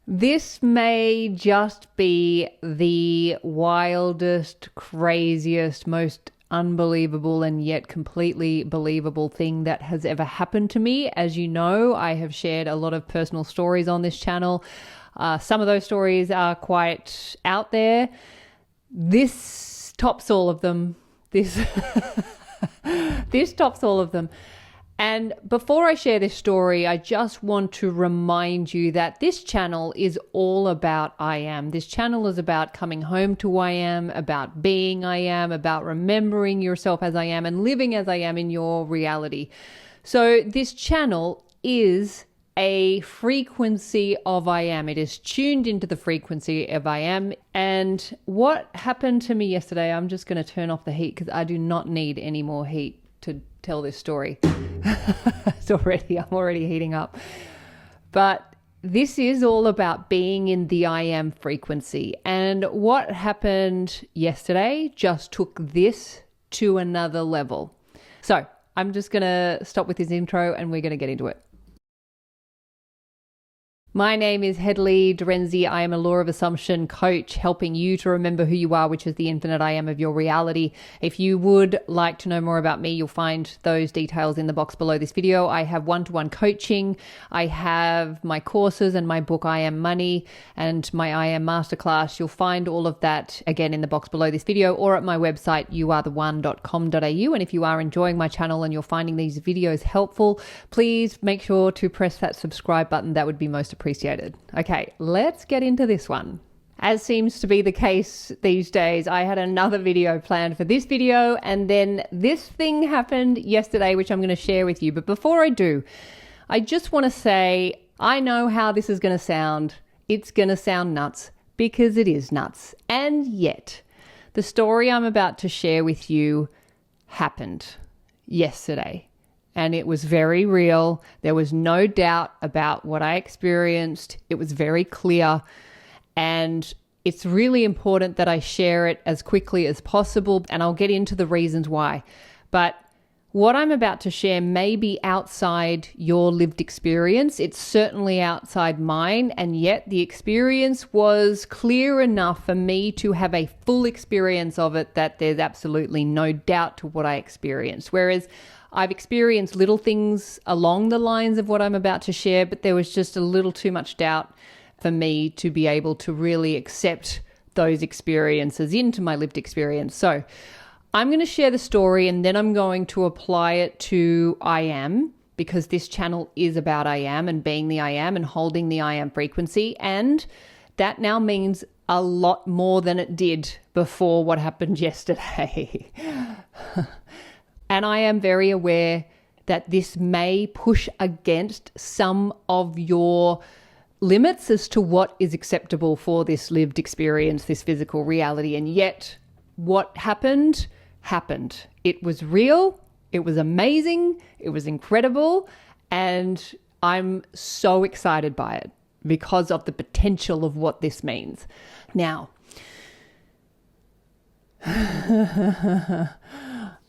This may just be the wildest, craziest, most unbelievable and yet completely believable thing that has ever happened to me. As you know, I have shared a lot of personal stories on this channel. Some of those stories are quite out there. This tops all of them. This tops all of them. And before I share this story, I just want to remind you that this channel is all about I am. This channel is about coming home to I am, about being I am, about remembering yourself as I am and living as I am in your reality. So this channel is a frequency of I am. It is tuned into the frequency of I am. And what happened to me yesterday, I'm just going to turn off the heat because I do not need any more heat to tell this story. I'm already heating up. But this is all about being in the I am frequency. And what happened yesterday just took this to another level. So I'm just going to stop with this intro and we're going to get into it. My name is HDz&x. I am a law of assumption coach helping you to remember who you are, which is the infinite I am of your reality. If you would like to know more about me, you'll find those details in the box below this video. I have one-to-one coaching. I have my courses and my book, I Am Money, and my I Am Masterclass. You'll find all of that again in the box below this video or at my website, youaretheone.com.au. And if you are enjoying my channel and you're finding these videos helpful, please make sure to press that subscribe button. That would be most appreciated. Okay, let's get into this one. As seems to be the case these days, I had another video planned for this video, and then this thing happened yesterday, which I'm going to share with you. But before I do, I just want to say, I know how this is going to sound. It's going to sound nuts because it is nuts. And yet, the story I'm about to share with you happened yesterday. And it was very real. There was no doubt about what I experienced. It was very clear. And it's really important that I share it as quickly as possible. And I'll get into the reasons why. But what I'm about to share may be outside your lived experience. It's certainly outside mine. And yet the experience was clear enough for me to have a full experience of it that there's absolutely no doubt to what I experienced. Whereas I've experienced little things along the lines of what I'm about to share, but there was just a little too much doubt for me to be able to really accept those experiences into my lived experience. So I'm going to share the story and then I'm going to apply it to I am, because this channel is about I am and being the I am and holding the I am frequency. And that now means a lot more than it did before what happened yesterday. And I am very aware that this may push against some of your limits as to what is acceptable for this lived experience, this physical reality. And yet what happened, happened. It was real. It was amazing. It was incredible. And I'm so excited by it because of the potential of what this means. Now,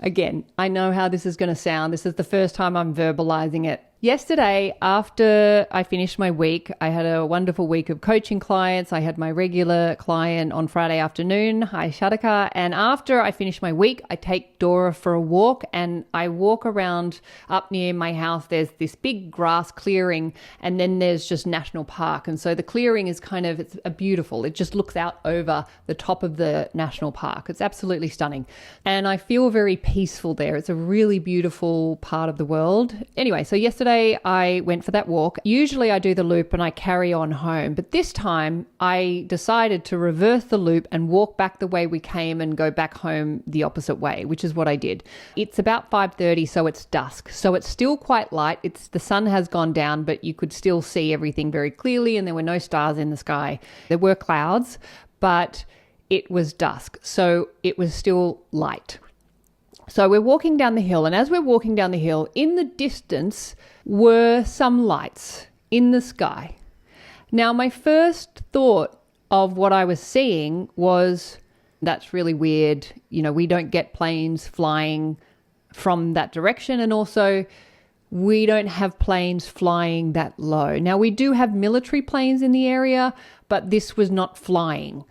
again, I know how this is going to sound. This is the first time I'm verbalizing it. Yesterday, after I finished my week, I had a wonderful week of coaching clients. I had my regular client on Friday afternoon. Hi, Shadika. And after I finish my week, I take Dora for a walk and I walk around up near my house. There's this big grass clearing and then there's just national park. And so the clearing is it's beautiful. It just looks out over the top of the national park. It's absolutely stunning. And I feel very peaceful there. It's a really beautiful part of the world. Anyway, so yesterday I went for that walk. Usually I do the loop and I carry on home, but this time I decided to reverse the loop and walk back the way we came and go back home the opposite way, which is what I did. It's about 5:30, so it's dusk. So it's still quite light. The sun has gone down, but you could still see everything very clearly and there were no stars in the sky. There were clouds, but it was dusk. So it was still light. So we're walking down the hill, and as we're walking down the hill, in the distance were some lights in the sky. Now, my first thought of what I was seeing was, that's really weird. We don't get planes flying from that direction. And also, we don't have planes flying that low. Now, we do have military planes in the area, but this was not flying.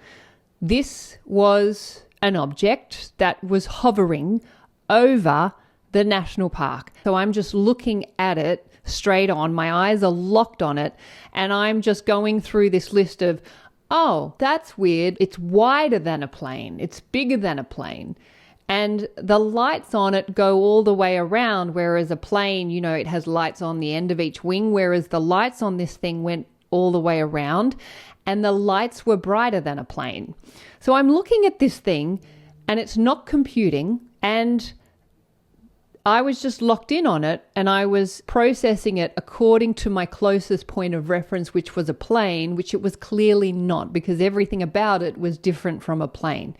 This was an object that was hovering over the national park. So I'm just looking at it straight on. My eyes are locked on it, and I'm just going through this list of, oh, that's weird. It's wider than a plane. It's bigger than a plane. And the lights on it go all the way around, whereas a plane, you know, it has lights on the end of each wing, whereas the lights on this thing went all the way around, and the lights were brighter than a plane. So I'm looking at this thing, and it's not computing, and I was just locked in on it, and I was processing it according to my closest point of reference, which was a plane, which it was clearly not, because everything about it was different from a plane.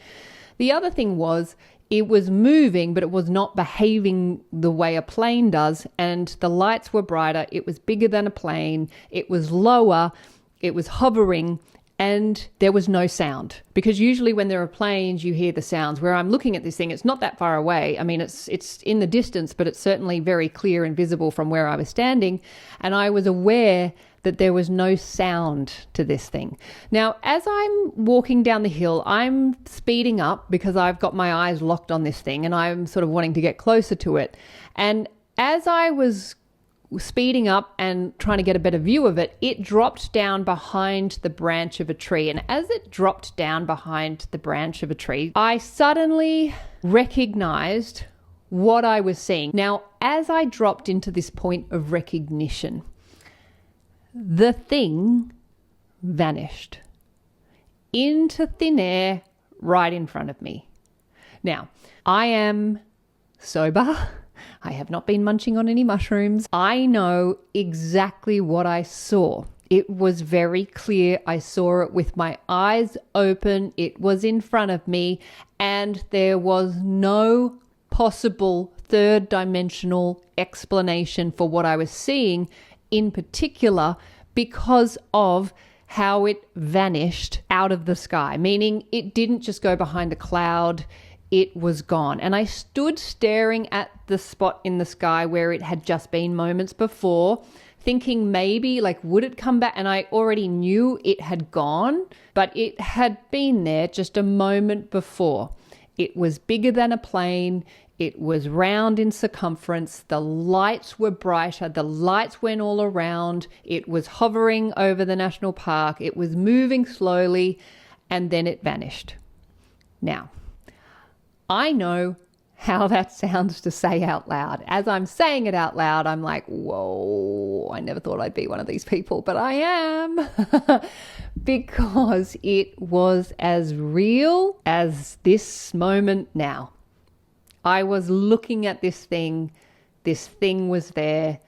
The other thing was, it was moving, but it was not behaving the way a plane does. And the lights were brighter. It was bigger than a plane. It was lower. It was hovering. And there was no sound. Because usually when there are planes, you hear the sounds. Where I'm looking at this thing, it's not that far away. I mean, it's in the distance, but it's certainly very clear and visible from where I was standing. And I was aware that there was no sound to this thing. Now, as I'm walking down the hill, I'm speeding up because I've got my eyes locked on this thing and I'm sort of wanting to get closer to it. And as I was speeding up and trying to get a better view of it, it dropped down behind the branch of a tree. And as it dropped down behind the branch of a tree, I suddenly recognized what I was seeing. Now, as I dropped into this point of recognition, the thing vanished into thin air right in front of me. Now, I am sober. I have not been munching on any mushrooms. I know exactly what I saw. It was very clear. I saw it with my eyes open. It was in front of me, and there was no possible third dimensional explanation for what I was seeing, in particular because of how it vanished out of the sky, meaning it didn't just go behind a cloud, it was gone. And I stood staring at the spot in the sky where it had just been moments before, thinking maybe, like, would it come back? And I already knew it had gone, but it had been there just a moment before. It was bigger than a plane. It was round in circumference. The lights were brighter. The lights went all around. It was hovering over the national park. It was moving slowly, and then it vanished. Now, I know how that sounds to say out loud. As I'm saying it out loud, I'm like, whoa, I never thought I'd be one of these people, but I am. Because it was as real as this moment now. I was looking at this thing was there.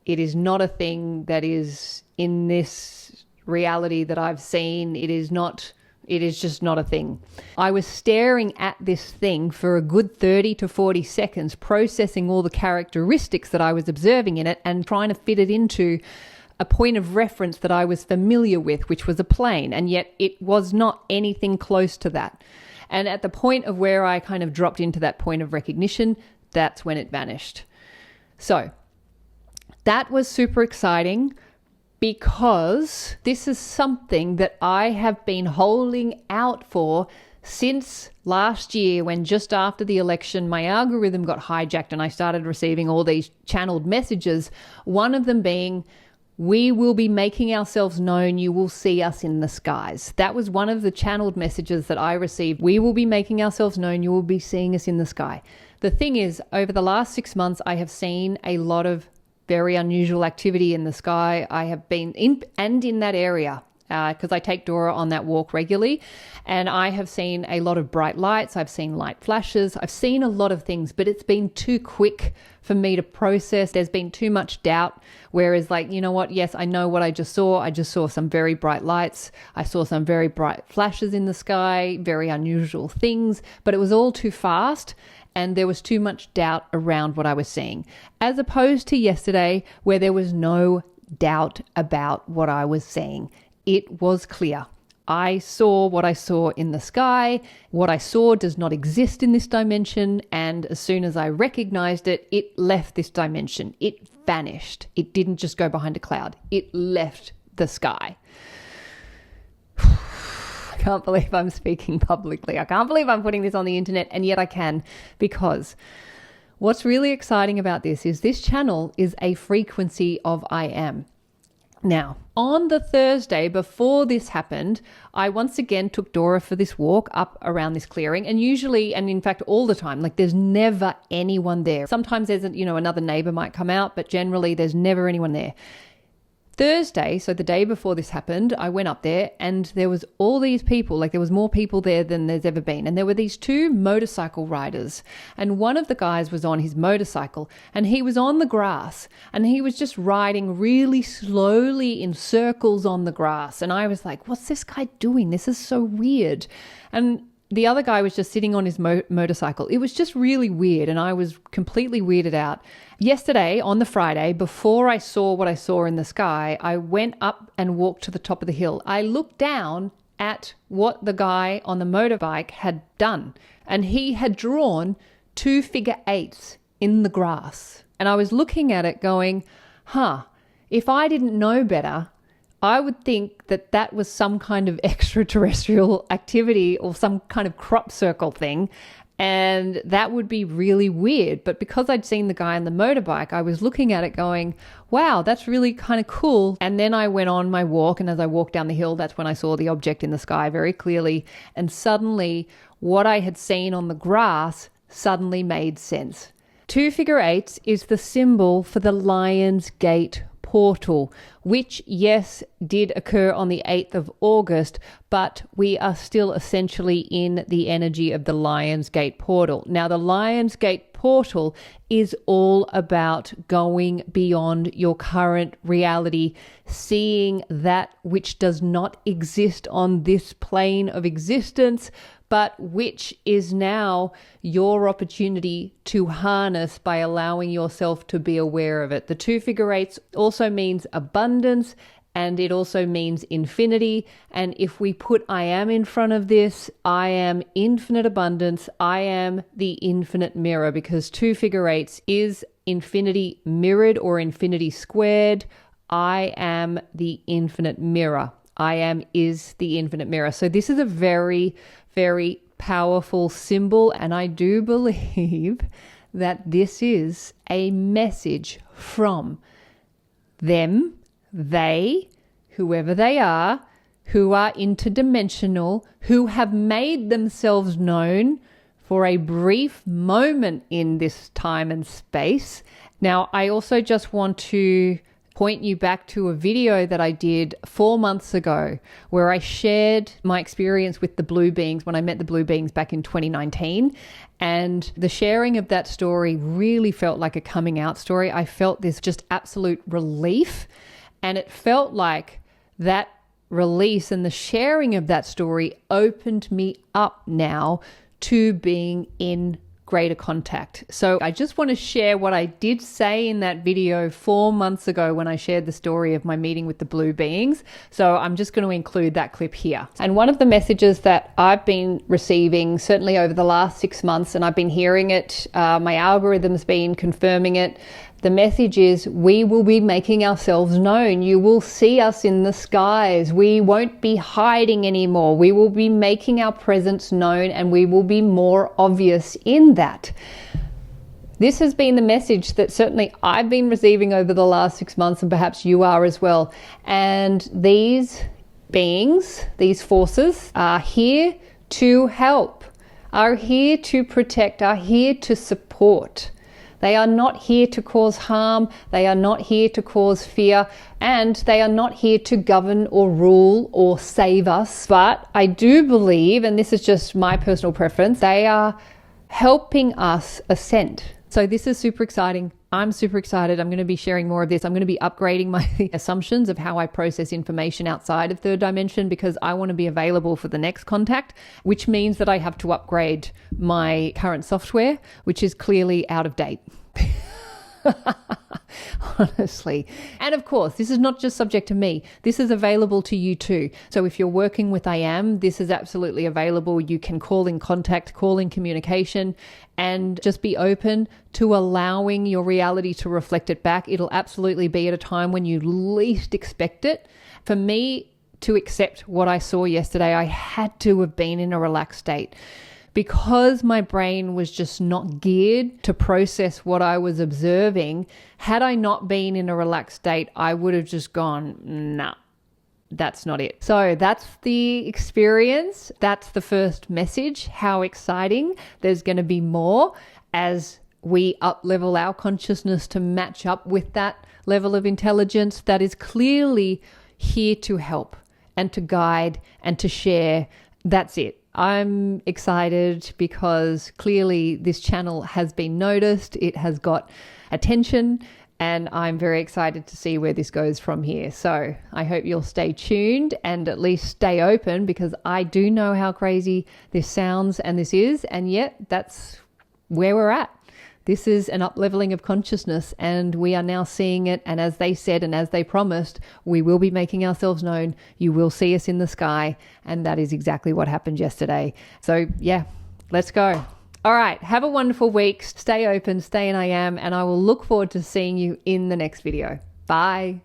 It is not a thing that is in this reality that I've seen. It is just not a thing. I was staring at this thing for a good 30 to 40 seconds, processing all the characteristics that I was observing in it and trying to fit it into a point of reference that I was familiar with, which was a plane, and yet it was not anything close to that. And at the point of where I kind of dropped into that point of recognition, that's when it vanished. So that was super exciting because this is something that I have been holding out for since last year, when just after the election, my algorithm got hijacked and I started receiving all these channeled messages, one of them being, "We will be making ourselves known. You will see us in the skies." That was one of the channeled messages that I received. We will be making ourselves known. You will be seeing us in the sky. The thing is, over the last 6 months, I have seen a lot of very unusual activity in the sky. I have been in that area because I take Dora on that walk regularly, and I have seen a lot of bright lights. I've seen light flashes. I've seen a lot of things, but it's been too quick for me to process. There's been too much doubt. Whereas, like, you know what? Yes, I know what I just saw. I just saw some very bright lights. I saw some very bright flashes in the sky, very unusual things, but it was all too fast. And there was too much doubt around what I was seeing, as opposed to yesterday where there was no doubt about what I was seeing. It was clear. I saw what I saw in the sky. What I saw does not exist in this dimension. And as soon as I recognized it, it left this dimension. It vanished. It didn't just go behind a cloud. It left the sky. I can't believe I'm speaking publicly. I can't believe I'm putting this on the internet, and yet I can, because what's really exciting about this is this channel is a frequency of I am. Now, on the Thursday before this happened, I once again took Dora for this walk up around this clearing, and usually, and in fact all the time, like there's never anyone there. Sometimes there's, another neighbor might come out, but generally there's never anyone there. Thursday, so the day before this happened, I went up there and there was all these people, like there was more people there than there's ever been. And there were these two motorcycle riders, and one of the guys was on his motorcycle and he was on the grass and he was just riding really slowly in circles on the grass. And I was like, what's this guy doing? This is so weird. And the other guy was just sitting on his motorcycle. It was just really weird, and I was completely weirded out. Yesterday, on the Friday, before I saw what I saw in the sky, I went up and walked to the top of the hill. I looked down at what the guy on the motorbike had done, and he had drawn 2 figure 8s in the grass. And I was looking at it going, if I didn't know better, I would think that that was some kind of extraterrestrial activity or some kind of crop circle thing, and that would be really weird. But because I'd seen the guy on the motorbike, I was looking at it going, wow, that's really kind of cool. And then I went on my walk, and as I walked down the hill, that's when I saw the object in the sky very clearly. And suddenly what I had seen on the grass suddenly made sense. 2 figure 8s is the symbol for the Lion's Gate portal, which, yes, did occur on the 8th of August, but we are still essentially in the energy of the Lion's Gate portal. Now, the Lion's Gate portal is all about going beyond your current reality, seeing that which does not exist on this plane of existence, but which is now your opportunity to harness by allowing yourself to be aware of it. The 2 figure 8s also means abundance, and it also means infinity. And if we put I am in front of this, I am infinite abundance, I am the infinite mirror, because 2 figure 8s is infinity mirrored or infinity squared. I am the infinite mirror. I am is the infinite mirror. So this is a very, very powerful symbol, and I do believe that this is a message from them, they, whoever they are, who are interdimensional, who have made themselves known for a brief moment in this time and space. Now, I also just want to point you back to a video that I did 4 months ago where I shared my experience with the blue beings when I met the blue beings back in 2019. And the sharing of that story really felt like a coming out story. I felt this just absolute relief, and it felt like that release and the sharing of that story opened me up now to being in greater contact. So I just want to share what I did say in that video 4 months ago when I shared the story of my meeting with the blue beings. So I'm just going to include that clip here. And one of the messages that I've been receiving, certainly over the last 6 months, and I've been hearing it, my algorithm's been confirming it. The message is, we will be making ourselves known. You will see us in the skies. We won't be hiding anymore. We will be making our presence known, and we will be more obvious in that. This has been the message that certainly I've been receiving over the last 6 months, and perhaps you are as well. And these beings, these forces, are here to help, are here to protect, are here to support. They are not here to cause harm, they are not here to cause fear, and they are not here to govern or rule or save us. But I do believe, and this is just my personal preference, they are helping us ascend. So this is super exciting. I'm super excited. I'm going to be sharing more of this. I'm going to be upgrading my assumptions of how I process information outside of third dimension, because I want to be available for the next contact, which means that I have to upgrade my current software, which is clearly out of date. honestly. And of course, this is not just subject to me. This is available to you too. So if you're working with I Am, this is absolutely available. You can call in contact, call in communication, and just be open to allowing your reality to reflect it back. It'll absolutely be at a time when you least expect it. For me to accept what I saw yesterday, I had to have been in a relaxed state. Because my brain was just not geared to process what I was observing, had I not been in a relaxed state, I would have just gone, nah, that's not it. So that's the experience. That's the first message. How exciting. There's going to be more as we up-level our consciousness to match up with that level of intelligence that is clearly here to help and to guide and to share. That's it. I'm excited because clearly this channel has been noticed. It has got attention, and I'm very excited to see where this goes from here. So I hope you'll stay tuned and at least stay open, because I do know how crazy this sounds and this is, and yet that's where we're at. This is an up-leveling of consciousness, and we are now seeing it. And as they said and as they promised, we will be making ourselves known. You will see us in the sky. And that is exactly what happened yesterday. So yeah, let's go. All right. Have a wonderful week. Stay open, stay in I Am, and I will look forward to seeing you in the next video. Bye.